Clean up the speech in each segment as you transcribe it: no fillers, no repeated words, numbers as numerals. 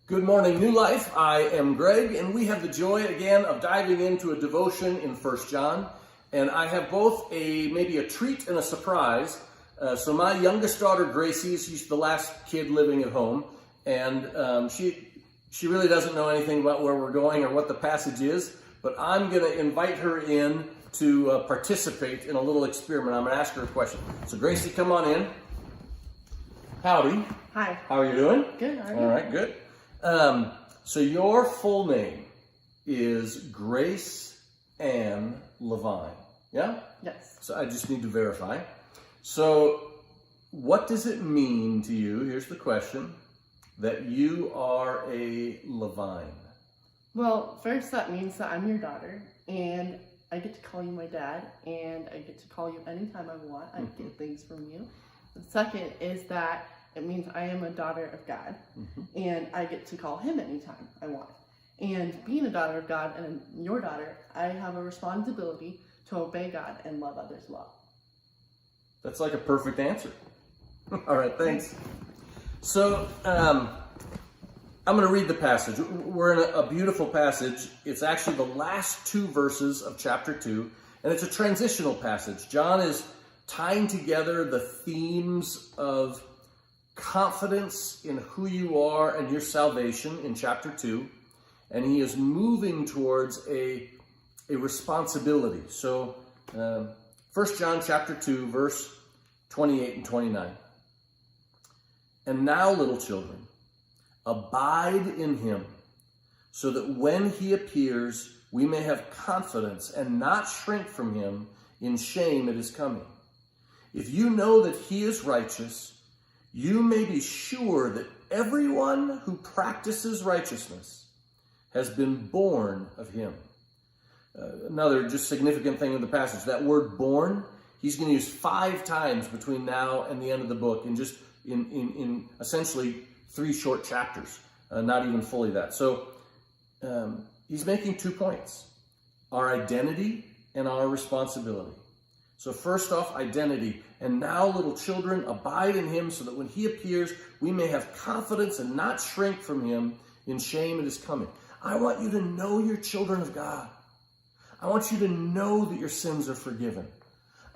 Good morning, New Life. I am Greg, and we have the joy again of diving into a devotion in 1 John. And I have both maybe a treat and a surprise. So my youngest daughter, Gracie, she's the last kid living at home, and she really doesn't know anything about where we're going or what the passage is. But I'm going to invite her in to participate in a little experiment. I'm going to ask her a question. So Gracie, come on in. Howdy. Hi. How are you doing? Good. How are you? All right, good. So your full name is Grace Ann Levine, yeah? Yes. So I just need to verify. So what does it mean to you, here's the question, that you are a Levine? Well, first that means that I'm your daughter, and I get to call you my dad, and I get to call you anytime I want. I get things from you. The second is that it means I am a daughter of God, and I get to call him anytime I want. And being a daughter of God and your daughter, I have a responsibility to obey God and love others well. That's like a perfect answer. All right, thanks. So I'm going to read the passage. We're in a beautiful passage. It's actually the last two verses of chapter 2, and it's a transitional passage. John is tying together the themes of confidence in who you are and your salvation in chapter 2, and he is moving towards a responsibility. So 1 John chapter 2, verse 28 and 29. And now, little children, abide in him, so that when he appears, we may have confidence and not shrink from him in shame at his coming. If you know that he is righteous, you may be sure that everyone who practices righteousness has been born of him. Another just significant thing in the passage, that word born, he's going to use 5 times between now and the end of the book, in just in essentially 3 short chapters, not even fully that. So he's making 2 points, our identity and our responsibility. So first off, identity. And now, little children, abide in him, so that when he appears, we may have confidence and not shrink from him in shame at his coming. I want you to know you're children of God. I want you to know that your sins are forgiven.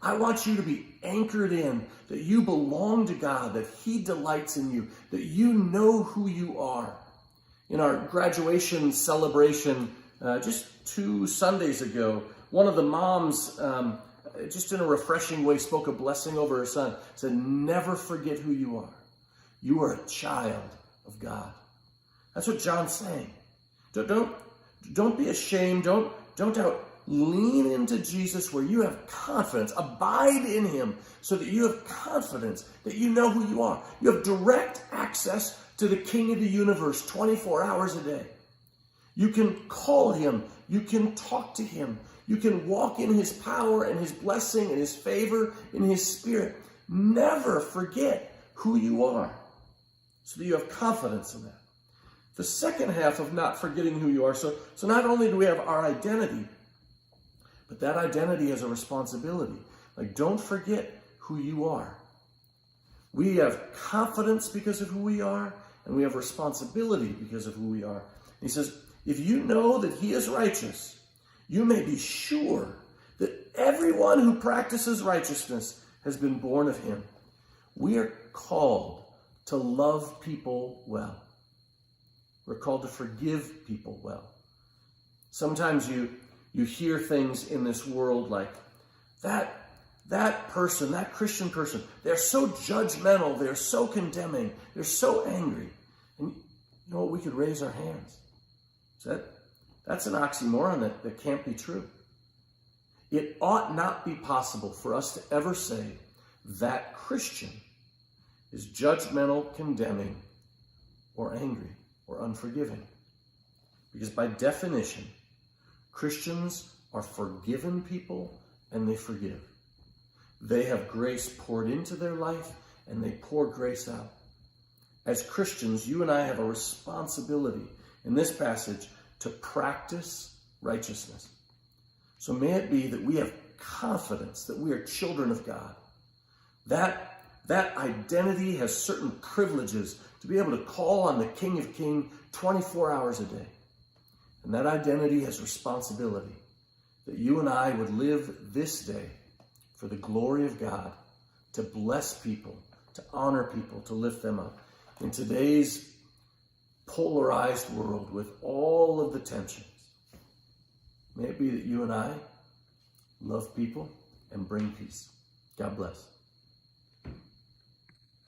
I want you to be anchored in, that you belong to God, that he delights in you, that you know who you are. In our graduation celebration just 2 Sundays ago, one of the moms, just in a refreshing way, spoke a blessing over her son, said, never forget who you are. You are a child of God. That's what John's saying. Don't be ashamed. Don't doubt. Lean into Jesus where you have confidence. Abide in him so that you have confidence that you know who you are. You have direct access to the King of the universe 24 hours a day. You can call him. You can talk to him. You can walk in his power and his blessing and his favor in his spirit. Never forget who you are so that you have confidence in that. The second half of not forgetting who you are. So not only do we have our identity, but that identity has a responsibility. Like, don't forget who you are. We have confidence because of who we are, and we have responsibility because of who we are. He says, if you know that he is righteous, you may be sure that everyone who practices righteousness has been born of him. We are called to love people well. We're called to forgive people well. Sometimes you hear things in this world like, that person, that Christian person, they're so judgmental, they're so condemning, they're so angry. And you know what? We could raise our hands. That's an oxymoron that can't be true. It ought not be possible for us to ever say that Christian is judgmental, condemning, or angry, or unforgiving. Because by definition, Christians are forgiven people and they forgive. They have grace poured into their life and they pour grace out. As Christians, you and I have a responsibility in this passage to practice righteousness. So may it be that we have confidence that we are children of God. That identity has certain privileges to be able to call on the King of Kings 24 hours a day. And that identity has responsibility, that you and I would live this day for the glory of God, to bless people, to honor people, to lift them up. In today's polarized world with all of the tensions, may it be that you and I love people and bring peace. God bless.